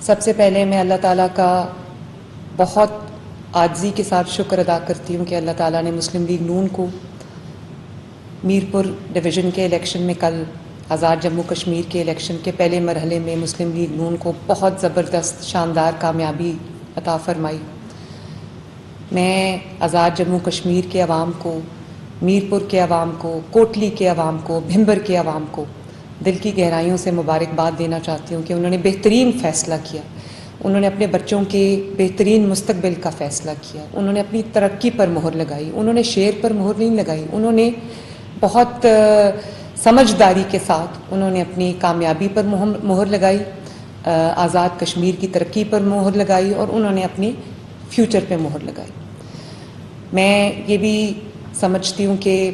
سب سے پہلے میں اللہ تعالیٰ کا بہت عاجزی کے ساتھ شکر ادا کرتی ہوں کہ اللہ تعالیٰ نے مسلم لیگ نون کو میرپور ڈویژن کے الیکشن میں کل آزاد جموں کشمیر کے الیکشن کے پہلے مرحلے میں مسلم لیگ نون کو بہت زبردست شاندار کامیابی عطا فرمائی۔ میں آزاد جموں کشمیر کے عوام کو، میرپور کے عوام کو، کوٹلی کے عوام کو، بھمبر کے عوام کو دل کی گہرائیوں سے مبارکباد دینا چاہتی ہوں کہ انہوں نے بہترین فیصلہ کیا، انہوں نے اپنے بچوں کے بہترین مستقبل کا فیصلہ کیا، انہوں نے اپنی ترقی پر مہر لگائی، انہوں نے شیر پر مہر نہیں لگائی، انہوں نے بہت سمجھداری کے ساتھ انہوں نے اپنی کامیابی پر مہر لگائی، آزاد کشمیر کی ترقی پر مہر لگائی، اور انہوں نے اپنی فیوچر پہ مہر لگائی۔ میں یہ بھی سمجھتی ہوں کہ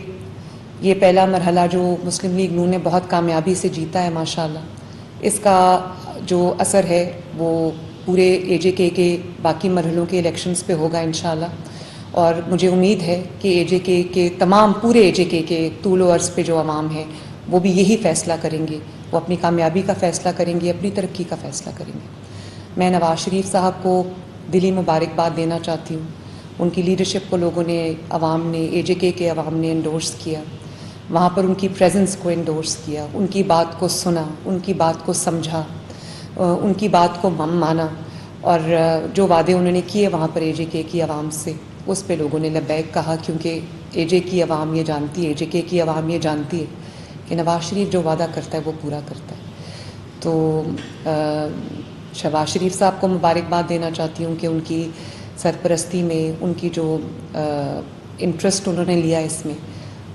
یہ پہلا مرحلہ جو مسلم لیگ نون نے بہت کامیابی سے جیتا ہے ماشاءاللہ، اس کا جو اثر ہے وہ پورے اے جے کے باقی مرحلوں کے الیکشنز پہ ہوگا انشاءاللہ، اور مجھے امید ہے کہ اے جے کے تمام پورے اے جے کے طول و عرض پہ جو عوام ہیں وہ بھی یہی فیصلہ کریں گے، وہ اپنی کامیابی کا فیصلہ کریں گے، اپنی ترقی کا فیصلہ کریں گے۔ میں نواز شریف صاحب کو دلی مبارکباد دینا چاہتی ہوں، ان کی لیڈرشپ کو لوگوں نے، عوام نے، اے جے کے عوام نے انڈورس کیا، وہاں پر ان کی پریزنس کو انڈورس کیا، ان کی بات کو سنا، ان کی بات کو سمجھا، ان کی بات کو مانا، اور جو وعدے انہوں نے کیے وہاں پر اے جے کے کی عوام سے اس پہ لوگوں نے لبیک کہا، کیونکہ اے جے کی عوام یہ جانتی ہے، اے جے کے کی عوام یہ جانتی ہے کہ نواز شریف جو وعدہ کرتا ہے وہ پورا کرتا ہے۔ تو شہباز شریف صاحب کو مبارکباد دینا چاہتی ہوں کہ ان کی سرپرستی میں، ان کی جو انٹرسٹ انہوں نے لیا اس میں،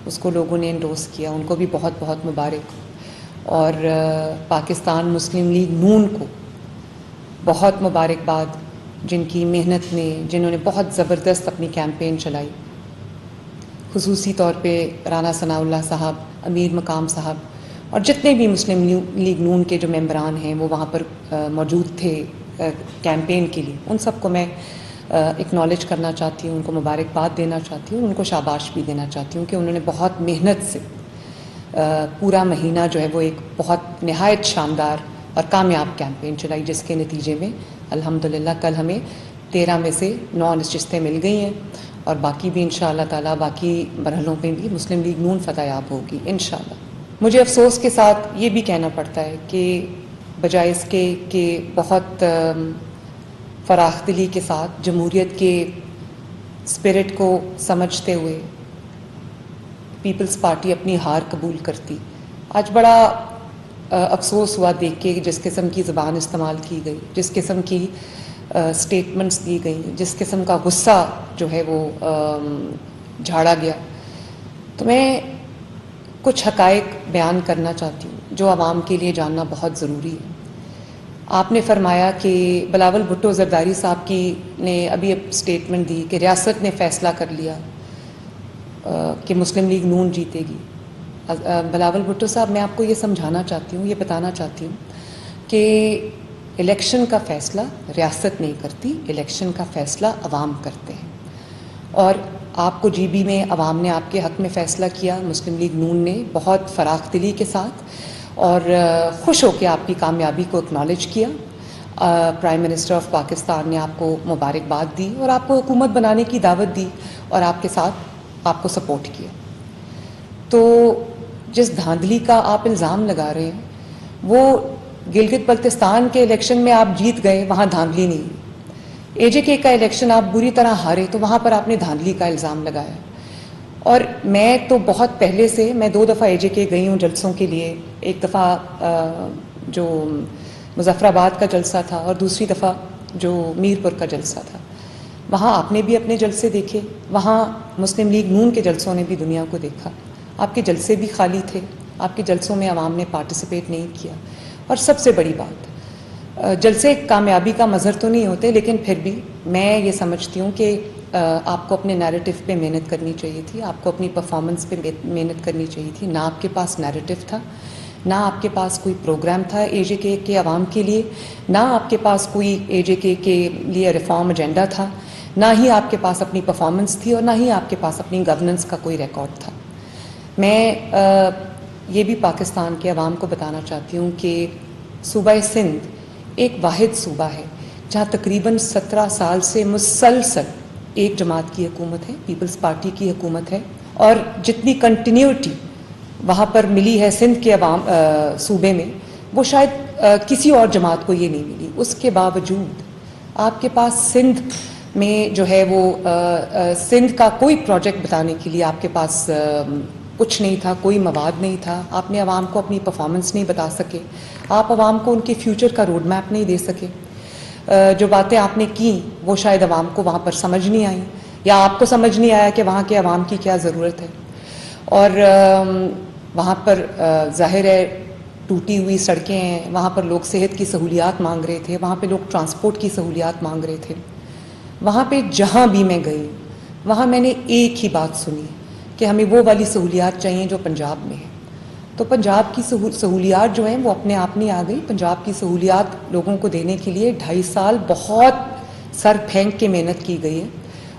اس کو لوگوں نے انڈورس کیا، ان کو بھی بہت بہت مبارک۔ اور پاکستان مسلم لیگ نون کو بہت مبارکباد، جن کی محنت نے، جنہوں نے بہت زبردست اپنی کیمپین چلائی، خصوصی طور پہ رانا ثناء اللہ صاحب، امیر مقام صاحب، اور جتنے بھی مسلم لیگ نون کے جو ممبران ہیں وہ وہاں پر موجود تھے کیمپین کے لیے، ان سب کو میں اکنالج کرنا چاہتی ہوں، ان کو مبارکباد دینا چاہتی ہوں، ان کو شاباش بھی دینا چاہتی ہوں کہ انہوں نے بہت محنت سے پورا مہینہ جو ہے وہ ایک بہت نہایت شاندار اور کامیاب کیمپین چلائی، جس کے نتیجے میں الحمدللہ کل ہمیں 13 میں سے 9 نشستیں مل گئی ہیں، اور باقی بھی انشاءاللہ تعالیٰ باقی مرحلوں پہ بھی مسلم لیگ نون فتح یاب ہوگی انشاءاللہ۔ مجھے افسوس کے ساتھ یہ بھی کہنا پڑتا ہے کہ بجائے اس کے کہ بہت فراخ دلی کے ساتھ جمہوریت کے اسپرٹ کو سمجھتے ہوئے پیپلز پارٹی اپنی ہار قبول کرتی، آج بڑا افسوس ہوا دیکھ کے جس قسم کی زبان استعمال کی گئی، جس قسم کی سٹیٹمنٹس دی گئیں، جس قسم کا غصہ جو ہے وہ جھاڑا گیا۔ تو میں کچھ حقائق بیان کرنا چاہتی ہوں جو عوام کے لیے جاننا بہت ضروری ہے۔ آپ نے فرمایا کہ بلاول بھٹو زرداری صاحب کی نے ابھی سٹیٹمنٹ دی کہ ریاست نے فیصلہ کر لیا کہ مسلم لیگ نون جیتے گی۔ بلاول بھٹو صاحب، میں آپ کو یہ سمجھانا چاہتی ہوں، یہ بتانا چاہتی ہوں کہ الیکشن کا فیصلہ ریاست نہیں کرتی، الیکشن کا فیصلہ عوام کرتے ہیں، اور آپ کو جی بی میں عوام نے آپ کے حق میں فیصلہ کیا، مسلم لیگ نون نے بہت فراخ دلی کے ساتھ اور خوش ہو کے آپ کی کامیابی کو اکنالج کیا۔ پرائم منسٹر آف پاکستان نے آپ کو مبارکباد دی اور آپ کو حکومت بنانے کی دعوت دی اور آپ کے ساتھ آپ کو سپورٹ کیا۔ تو جس دھاندلی کا آپ الزام لگا رہے ہیں وہ گلگت بلتستان کے الیکشن میں آپ جیت گئے، وہاں دھاندلی نہیں۔ اے جے کے کا الیکشن آپ بری طرح ہارے تو وہاں پر آپ نے دھاندلی کا الزام لگایا۔ اور میں تو بہت پہلے سے، میں 2 دفعہ اے جے کے گئی ہوں جلسوں کے لیے، ایک دفعہ جو مظفر آباد کا جلسہ تھا اور دوسری دفعہ جو میرپور کا جلسہ تھا، وہاں آپ نے بھی اپنے جلسے دیکھے، وہاں مسلم لیگ نون کے جلسوں نے بھی دنیا کو دیکھا، آپ کے جلسے بھی خالی تھے، آپ کے جلسوں میں عوام نے پارٹیسپیٹ نہیں کیا۔ اور سب سے بڑی بات، جلسے کامیابی کا مظہر تو نہیں ہوتے، لیکن پھر بھی میں یہ سمجھتی ہوں کہ آپ کو اپنے نیریٹو پہ محنت کرنی چاہیے تھی، آپ کو اپنی پرفارمنس پہ محنت کرنی چاہیے تھی۔ نہ آپ کے پاس نیریٹو تھا، نہ آپ کے پاس کوئی پروگرام تھا اے جے کے عوام کے لیے، نہ آپ کے پاس کوئی اے جے کے لیے ریفارم ایجنڈا تھا، نہ ہی آپ کے پاس اپنی پرفارمنس تھی، اور نہ ہی آپ کے پاس اپنی گورننس کا کوئی ریکارڈ تھا۔ میں یہ بھی پاکستان کے عوام کو بتانا چاہتی ہوں کہ صوبہ سندھ ایک واحد صوبہ ہے جہاں تقریباً 17 سال سے مسلسل ایک جماعت کی حکومت ہے، پیپلز پارٹی کی حکومت ہے، اور جتنی کنٹینیوٹی وہاں پر ملی ہے سندھ کے صوبے میں وہ شاید کسی اور جماعت کو یہ نہیں ملی. اس کے باوجود آپ کے پاس سندھ میں جو ہے وہ سندھ کا کوئی پروجیکٹ بتانے کے لیے آپ کے پاس کچھ نہیں تھا، کوئی مواد نہیں تھا. آپ نے عوام کو اپنی پرفارمنس نہیں بتا سکے، آپ عوام کو ان کے فیوچر کا روڈ میپ نہیں دے سکے. جو باتیں آپ نے کی وہ شاید عوام کو وہاں پر سمجھ نہیں آئیں، یا آپ کو سمجھ نہیں آیا کہ وہاں کے عوام کی کیا ضرورت ہے. اور وہاں پر ظاہر ہے ٹوٹی ہوئی سڑکیں ہیں، وہاں پر لوگ صحت کی سہولیات مانگ رہے تھے، وہاں پہ لوگ ٹرانسپورٹ کی سہولیات مانگ رہے تھے. وہاں پہ جہاں بھی میں گئی وہاں میں نے ایک ہی بات سنی کہ ہمیں وہ والی سہولیات چاہیے جو پنجاب میں ہیں. تو پنجاب کی سہولیات جو ہیں وہ اپنے آپ نہیں آ گئی. پنجاب کی سہولیات لوگوں کو دینے کے لیے 2.5 سال بہت سر پھینک کے محنت کی گئی ہے،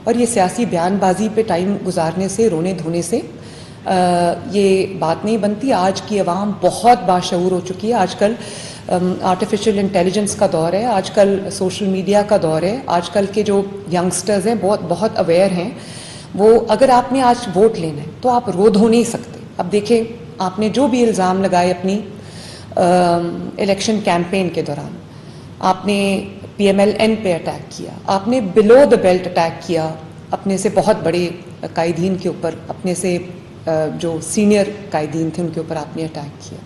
اور یہ سیاسی بیان بازی پہ ٹائم گزارنے سے، رونے دھونے سے یہ بات نہیں بنتی. آج کی عوام بہت باشعور ہو چکی ہے. آج کل آرٹیفیشل انٹیلیجنس کا دور ہے، آج کل سوشل میڈیا کا دور ہے. آج کل کے جو ینگسٹرز ہیں بہت اویئر ہیں. وہ اگر آپ نے آج ووٹ لینا ہے تو آپ رو دھو نہیں سکتے. اب دیکھیں آپ نے جو بھی الزام لگائے اپنی الیکشن کیمپین کے دوران، آپ نے PMLN پہ اٹیک کیا، آپ نے بلو دا بیلٹ اٹیک کیا اپنے سے بہت بڑے قائدین کے اوپر، اپنے سے جو سینئر قائدین تھے ان کے اوپر آپ نے اٹیک کیا.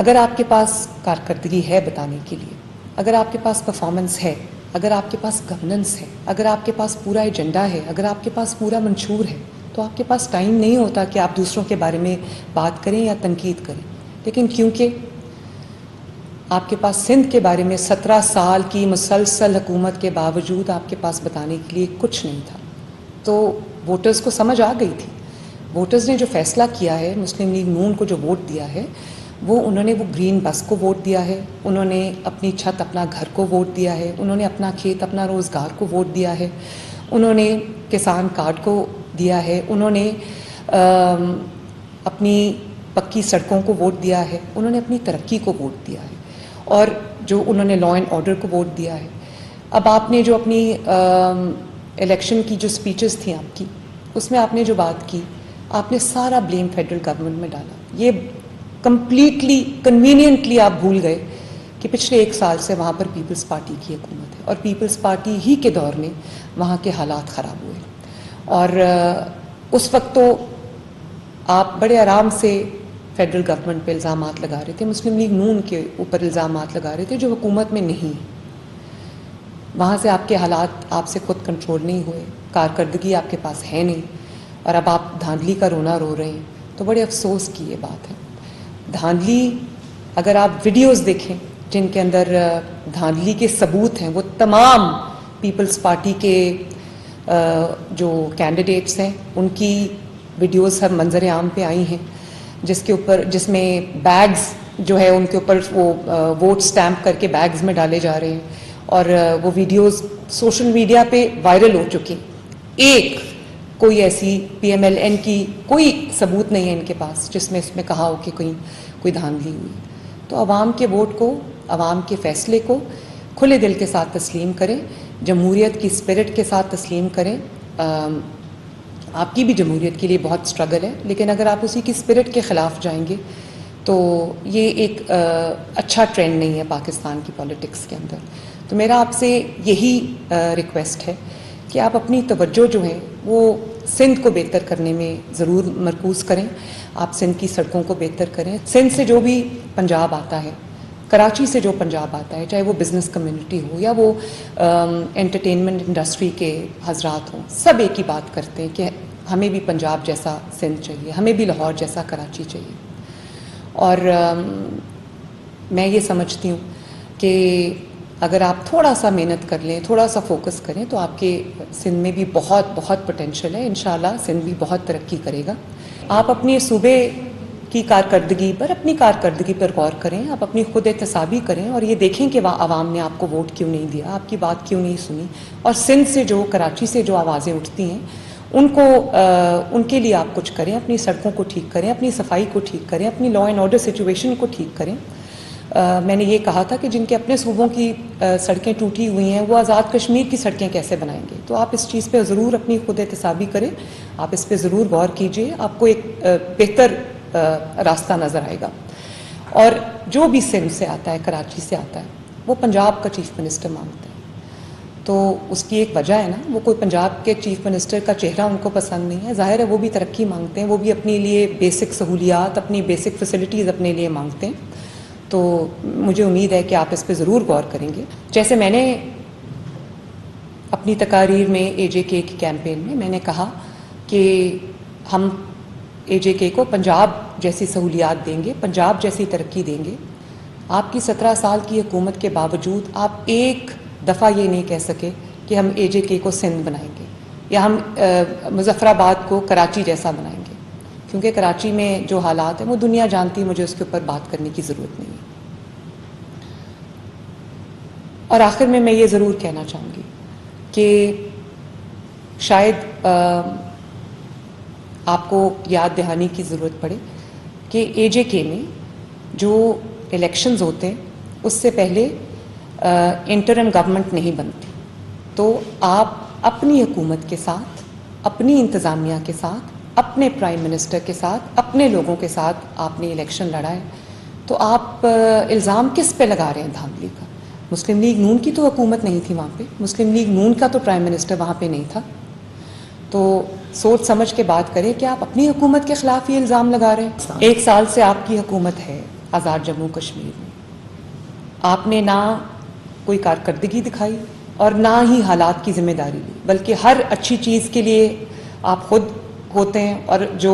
اگر آپ کے پاس کارکردگی ہے بتانے کے لیے، اگر آپ کے پاس پرفارمنس ہے، اگر آپ کے پاس گورننس ہے، اگر آپ کے پاس پورا ایجنڈا ہے، اگر آپ کے پاس پورا منشور ہے، تو آپ کے پاس ٹائم نہیں ہوتا کہ آپ دوسروں کے بارے میں بات کریں یا تنقید کریں. لیکن کیونکہ آپ کے پاس سندھ کے بارے میں 17 سال کی مسلسل حکومت کے باوجود آپ کے پاس بتانے کے لیے کچھ نہیں تھا، تو ووٹرز کو سمجھ آ گئی تھی. ووٹرز نے جو فیصلہ کیا ہے، مسلم لیگ نون کو جو ووٹ دیا ہے، انہوں نے وہ گرین بس کو ووٹ دیا ہے، انہوں نے اپنی چھت اپنا گھر کو ووٹ دیا ہے، انہوں نے اپنا کھیت اپنا روزگار کو ووٹ دیا ہے، انہوں نے کسان کارڈ کو دیا ہے، انہوں نے اپنی پکی سڑکوں کو ووٹ دیا ہے، انہوں نے اپنی ترقی کو ووٹ دیا ہے، اور جو انہوں نے لا اینڈ آرڈر کو ووٹ دیا ہے. اب آپ نے جو اپنی الیکشن کی جو سپیچز تھیں آپ کی، اس میں آپ نے جو بات کی، آپ نے سارا بلیم فیڈرل گورنمنٹ میں ڈالا. یہ کمپلیٹلی کنوینئنٹلی آپ بھول گئے کہ پچھلے 1 سال سے وہاں پر پیپلز پارٹی کی حکومت ہے، اور پیپلز پارٹی ہی کے دور میں وہاں کے حالات خراب ہوئے. اور اس وقت تو آپ بڑے آرام سے فیڈرل گورنمنٹ پہ الزامات لگا رہے تھے، مسلم لیگ نون کے اوپر الزامات لگا رہے تھے جو حکومت میں نہیں. وہاں سے آپ کے حالات آپ سے خود کنٹرول نہیں ہوئے، کارکردگی آپ کے پاس ہے نہیں، اور اب آپ دھاندلی کا رونا رو رہے ہیں. تو بڑے افسوس کی یہ بات ہے. دھاندلی، اگر آپ ویڈیوز دیکھیں جن کے اندر دھاندلی کے ثبوت ہیں، وہ تمام پیپلز پارٹی کے جو کینڈیڈیٹس ہیں ان کی ویڈیوز ہر منظر عام پہ آئی ہیں، جس میں بیگز جو ہے ان کے اوپر وہ ووٹ سٹیمپ کر کے بیگز میں ڈالے جا رہے ہیں، اور وہ ویڈیوز سوشل میڈیا پہ وائرل ہو چکی. ایک کوئی ایسی PMLN کی کوئی ثبوت نہیں ہے ان کے پاس جس میں اس میں کہا ہو کہ کوئی دھاندلی ہوئی. تو عوام کے ووٹ کو، عوام کے فیصلے کو کھلے دل کے ساتھ تسلیم کریں، جمہوریت کی اسپرٹ کے ساتھ تسلیم کریں. آپ کی بھی جمہوریت کے لیے بہت سٹرگل ہے، لیکن اگر آپ اسی کی اسپرٹ کے خلاف جائیں گے تو یہ ایک اچھا ٹرینڈ نہیں ہے پاکستان کی پولیٹکس کے اندر. تو میرا آپ سے یہی ریکویسٹ ہے کہ آپ اپنی توجہ جو ہے وہ سندھ کو بہتر کرنے میں ضرور مرکوز کریں. آپ سندھ کی سڑکوں کو بہتر کریں. سندھ سے جو بھی پنجاب آتا ہے، کراچی سے جو پنجاب آتا ہے، چاہے وہ بزنس کمیونٹی ہو یا وہ انٹرٹینمنٹ انڈسٹری کے حضرات ہوں، سب ایک ہی بات کرتے ہیں کہ ہمیں بھی پنجاب جیسا سندھ چاہیے، ہمیں بھی لاہور جیسا کراچی چاہیے. اور میں یہ سمجھتی ہوں کہ اگر آپ تھوڑا سا محنت کر لیں، تھوڑا سا فوکس کریں، تو آپ کے سندھ میں بھی بہت بہت پوٹینشیل ہے. انشاءاللہ سندھ بھی بہت ترقی کرے گا. آپ اپنے صوبے کی کارکردگی پر، اپنی کارکردگی پر غور کریں، آپ اپنی خود احتسابی کریں، اور یہ دیکھیں کہ عوام نے آپ کو ووٹ کیوں نہیں دیا، آپ کی بات کیوں نہیں سنی. اور سندھ سے جو، کراچی سے جو آوازیں اٹھتی ہیں ان کے لیے آپ کچھ کریں. اپنی سڑکوں کو ٹھیک کریں، اپنی صفائی کو ٹھیک کریں، اپنی لا اینڈ آرڈر سچویشن کو ٹھیک کریں. میں نے یہ کہا تھا کہ جن کے اپنے صوبوں کی سڑکیں ٹوٹی ہوئی ہیں وہ آزاد کشمیر کی سڑکیں کیسے بنائیں گے. تو آپ اس چیز پہ ضرور اپنی خود احتسابی کریں, آپ اس پہ ضرور غور کیجئے, آپ کو ایک بہتر راستہ نظر آئے گا. اور جو بھی سندھ سے آتا ہے, کراچی سے آتا ہے, وہ پنجاب کا چیف منسٹر مانگتا ہے. تو اس کی ایک وجہ ہے نا, وہ کوئی پنجاب کے چیف منسٹر کا چہرہ ان کو پسند نہیں ہے. ظاہر ہے وہ بھی ترقی مانگتے ہیں, وہ بھی اپنے لیے بیسک سہولیات, اپنی بیسک فیسلٹیز اپنے لیے مانگتے ہیں. تو مجھے امید ہے کہ آپ اس پہ ضرور غور کریں گے. جیسے میں نے اپنی تقاریر میں اے جے کے کی کیمپین میں نے کہا کہ ہم اے جے کے کو پنجاب جیسی سہولیات دیں گے, پنجاب جیسی ترقی دیں گے. آپ کی 17 سال کی حکومت کے باوجود آپ ایک دفعہ یہ نہیں کہہ سکے کہ ہم اے جے کے کو سندھ بنائیں گے یا ہم مظفر آباد کو کراچی جیسا بنائیں گے, کیونکہ کراچی میں جو حالات ہیں وہ دنیا جانتی, مجھے اس کے اوپر بات کرنے کی ضرورت نہیں ہے. اور آخر میں یہ ضرور کہنا چاہوں گی کہ شاید آپ کو یاد دہانی کی ضرورت پڑے کہ اے جے کے میں جو الیکشنز ہوتے ہیں اس سے پہلے انٹرم گورنمنٹ نہیں بنتی. تو آپ اپنی حکومت کے ساتھ, اپنی انتظامیہ کے ساتھ, اپنے پرائم منسٹر کے ساتھ, اپنے لوگوں کے ساتھ آپ نے الیکشن لڑا ہے. تو آپ الزام کس پہ لگا رہے ہیں دھاندلی کا؟ مسلم لیگ نون کی تو حکومت نہیں تھی وہاں پہ, مسلم لیگ نون کا تو پرائم منسٹر وہاں پہ نہیں تھا. تو سوچ سمجھ کے بات کریں کہ آپ اپنی حکومت کے خلاف یہ الزام لگا رہے ہیں. 1 سال سے آپ کی حکومت ہے آزاد جموں کشمیر میں, آپ نے نہ کوئی کارکردگی دکھائی اور نہ ہی حالات کی ذمہ داری لی, بلکہ ہر اچھی چیز کے لیے آپ خود ہوتے ہیں اور جو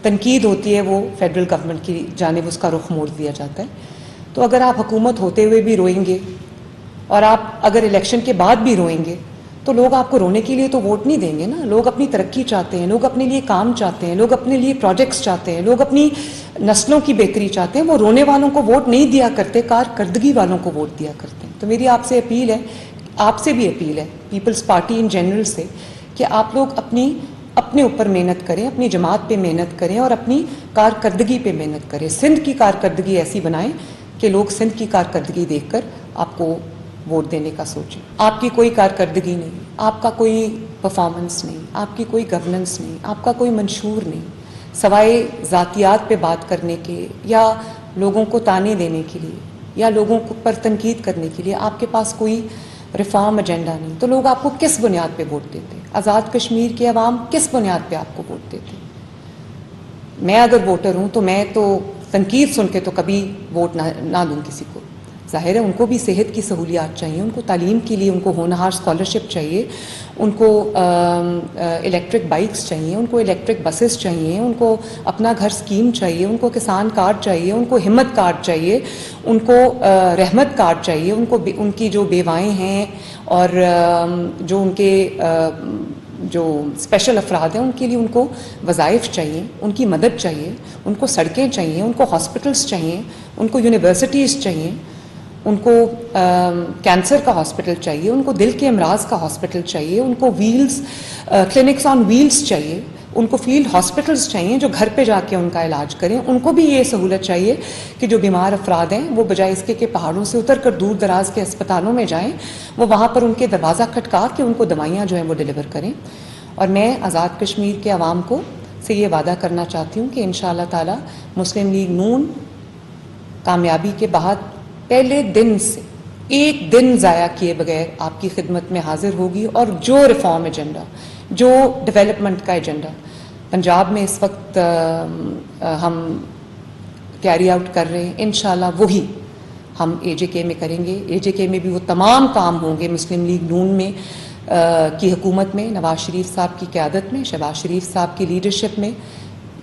تنقید ہوتی ہے وہ فیڈرل گورنمنٹ کی جانب اس کا رخ موڑ دیا جاتا ہے. تو اگر آپ حکومت ہوتے ہوئے بھی روئیں گے اور آپ اگر الیکشن کے بعد بھی روئیں گے تو لوگ آپ کو رونے کے لیے تو ووٹ نہیں دیں گے نا. لوگ اپنی ترقی چاہتے ہیں, لوگ اپنے لیے کام چاہتے ہیں, لوگ اپنے لیے پروجیکٹس چاہتے ہیں, لوگ اپنی نسلوں کی بہتری چاہتے ہیں. وہ رونے والوں کو ووٹ نہیں دیا کرتے, کارکردگی والوں کو ووٹ دیا کرتے ہیں. تو میری آپ سے اپیل ہے, آپ سے بھی اپیل ہے, پیپلز پارٹی ان جنرل سے, کہ آپ لوگ اپنے اوپر محنت کریں, اپنی جماعت پہ محنت کریں اور اپنی کارکردگی پہ محنت کریں. سندھ کی کارکردگی ایسی بنائیں کہ لوگ سندھ کی کارکردگی دیکھ کر آپ کو ووٹ دینے کا سوچیں. آپ کی کوئی کارکردگی نہیں, آپ کا کوئی پرفارمنس نہیں, آپ کی کوئی گورننس نہیں, آپ کا کوئی منشور نہیں, سوائے ذاتیات پہ بات کرنے کے یا لوگوں کو تانے دینے کے لیے یا لوگوں پر تنقید کرنے کے لیے آپ کے پاس کوئی ریفارم ایجنڈا نہیں. تو لوگ آپ کو کس بنیاد پہ ووٹ دیتے؟ آزاد کشمیر کے عوام کس بنیاد پہ آپ کو ووٹ دیتے؟ میں اگر ووٹر ہوں تو میں تو تنقید سن کے تو کبھی ووٹ نہ دوں کسی کو. ظاہر ہے ان کو بھی صحت کی سہولیات چاہیے, ان کو تعلیم کے لیے ان کو ہونہار اسکالرشپ چاہیے, ان کو الیکٹرک بائکس چاہیے, ان کو الیکٹرک بسز چاہیے, ان کو اپنا گھر اسکیم چاہیے, ان کو کسان کارڈ چاہیے, ان کو ہمت کارڈ چاہیے, ان کو رحمت کارڈ چاہیے, ان کی جو بیوائیں ہیں اور جو ان کے جو اسپیشل افراد ہیں ان کے لیے ان کو وظائف چاہیے, ان کی مدد چاہیے, ان کو سڑکیں چاہیے, ان کو ہاسپٹلس چاہیے, ان کو یونیورسٹیز چاہیے, ان کو کینسر کا ہاسپٹل چاہیے, ان کو دل کے امراض کا ہاسپٹل چاہیے, ان کو کلینکس آن ویلز چاہیے, ان کو فیلڈ ہاسپٹلس چاہیے جو گھر پہ جا کے ان کا علاج کریں. ان کو بھی یہ سہولت چاہیے کہ جو بیمار افراد ہیں وہ بجائے اس کے کہ پہاڑوں سے اتر کر دور دراز کے اسپتالوں میں جائیں, وہ وہاں پر ان کے دروازہ کھٹکا کے ان کو دوائیاں جو ہیں وہ ڈلیور کریں. اور میں آزاد کشمیر کے عوام کو سے یہ وعدہ کرنا چاہتی ہوں کہ انشاءاللہ تعالی مسلم لیگ نون کامیابی کے بعد پہلے دن سے ایک دن ضائع کیے بغیر آپ کی خدمت میں حاضر ہوگی, اور جو ریفارم ایجنڈا, جو ڈیولپمنٹ کا ایجنڈا پنجاب میں اس وقت ہم کیری آؤٹ کر رہے ہیں, انشاءاللہ وہی ہم اے جے کے میں کریں گے. اے جے کے میں بھی وہ تمام کام ہوں گے مسلم لیگ نون میں کی حکومت میں, نواز شریف صاحب کی قیادت میں, شہباز شریف صاحب کی لیڈرشپ میں,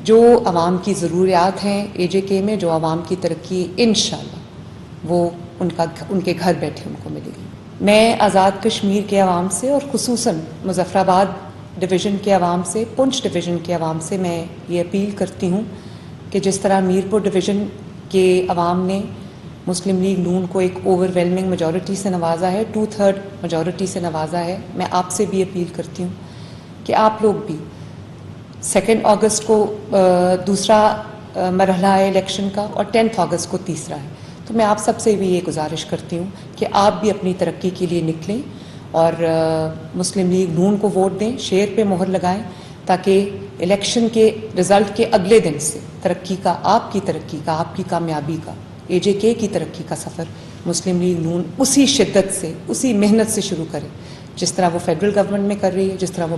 جو عوام کی ضروریات ہیں اے جے کے میں, جو عوام کی ترقی انشاءاللہ وہ ان کے گھر بیٹھے ان کو ملے گی. میں آزاد کشمیر کے عوام سے اور خصوصاً مظفر آباد ڈویژن کے عوام سے, پونچھ ڈویژن کے عوام سے میں یہ اپیل کرتی ہوں کہ جس طرح میرپور ڈویژن کے عوام نے مسلم لیگ نون کو ایک اوور ویلمنگ میجورٹی سے نوازا ہے, 2/3 میجورٹی سے نوازا ہے, میں آپ سے بھی اپیل کرتی ہوں کہ آپ لوگ بھی 2 اگست کو دوسرا مرحلہ ہے الیکشن کا اور 10 اگست کو تیسرا ہے. تو میں آپ سب سے بھی یہ گزارش کرتی ہوں کہ آپ بھی اپنی ترقی کے لیے نکلیں اور مسلم لیگ نون کو ووٹ دیں، شیر پہ مہر لگائیں، تاکہ الیکشن کے رزلٹ کے اگلے دن سے ترقی کا، آپ کی کامیابی کا، اے جے کے کی ترقی کا سفر مسلم لیگ نون اسی شدت سے، اسی محنت سے شروع کرے جس طرح وہ فیڈرل گورنمنٹ میں کر رہی ہے، جس طرح وہ